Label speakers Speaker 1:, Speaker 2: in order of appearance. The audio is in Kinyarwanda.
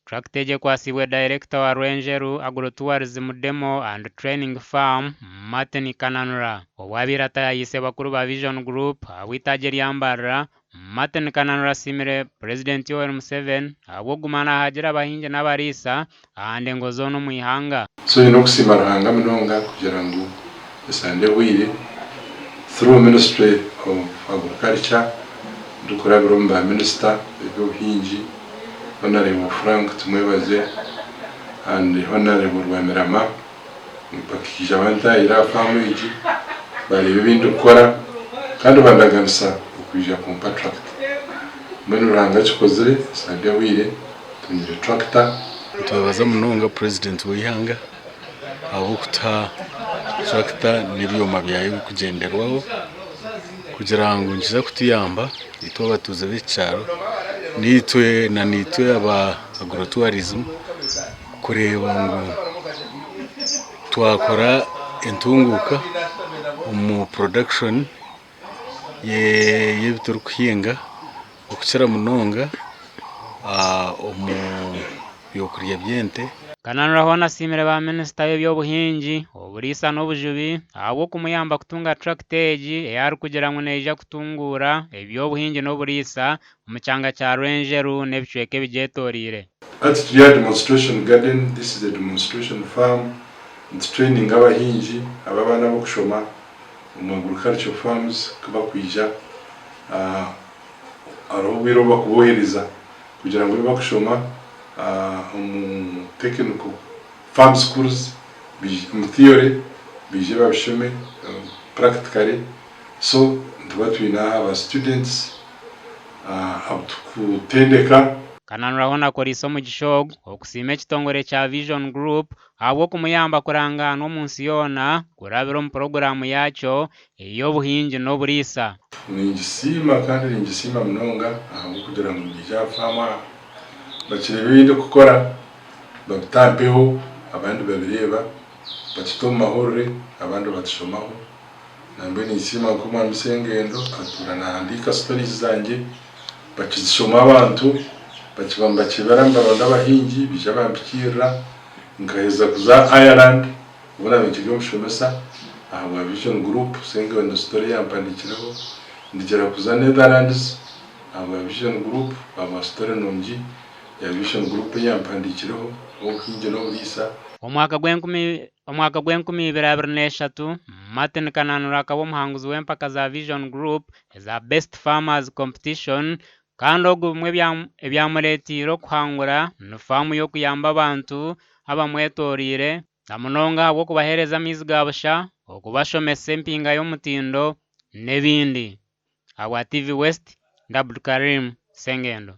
Speaker 1: Tracteje kwasibwe Director wa Rwenjeru Agro-Tourism Demo and Training Farm Martin Kananura. Owabirata yayise bakuru ba Vision Group awitaje lyambarra Martin Kananura simire President Yoweri Museveni abwogumana hagira abahinje n'abarisa ahande ngo zono mu ihanga.
Speaker 2: So inokusima ruhanga munonga kugira ngo esande wire through Ministry of Agriculture dukora biromba Minister w'ubuhinji Honorable Frank Tumwebaze and Honorable Rwamirama bakija bantayira family bari ibintu ukora kandi bandaganisa ukwijja ku contract menu ranga chikozere sande wire tunyire tractor
Speaker 3: tubaza munonga President w'ihanga abukuta tractor n'ibyuma byayo kugenderwaho kugira ngo ngiza kutuyamba ito batuze bicaro nitwe aba Agro-Tourism kureba ngo twakora entunguka mu production y'ibituru kuhinga okukira munonga yokurya byente.
Speaker 1: Kananura hona simire ba Minister y'ebyobuhinji oburisa n'obujubi abo kumuyamba kutunga tracteji eyari kugira ngo neija kutungura ebyobuhinji n'oburisa mu cyanga cya Rwenjeru n'ebicweke bigetorire.
Speaker 2: At the demonstration garden, this is a demonstration farm. It's training abahinji ababana bo kushoma mu agriculture farms kuba kwija aho biro bakubohereza kugira ngo bakushoma technical farm schools in theory bije babishome practically. So twatwina aba students kutendeka.
Speaker 1: Kananura hona kora isomo gishogo okusima ekitongore cya Vision Group abo kumuyamba kuranga no munsi yona kurabira mu program yacho ey'obuhinji n'oburisa.
Speaker 2: Ningisima kandi ningisima munonga aho kugira ngo ndija fama bakire bindi gukora babitampeho abandi babireba batitoma mahore abandi batishomaho nambe nisima ko mwa misengendo atura nandika stories zanje bakizishoma abantu bakibamba kibaramba abandabahinji bijabambikira ngaheza kuza Ireland ubona bikigo mushomesa aba Vision Group senge ndo story yampandikiraho ndigera kuza Netherlands aba Vision Group aba story nongi ya Vision Group yampandikiraho obuhinje no burisa.
Speaker 1: Omwaka gw'2023 Martin Kananura akaba omuhanguzi w'empaka za Vision Group eza Best Farmers Competition kandi ogumwe ebyamuretire okuhangura nifamu y'okuyamba abantu abamwetorire namunonga abo kubahereza amizi gabusha okubashomesa empinga y'omutindo n'ebindi. Awa TV West Abdul Karim Sengendo.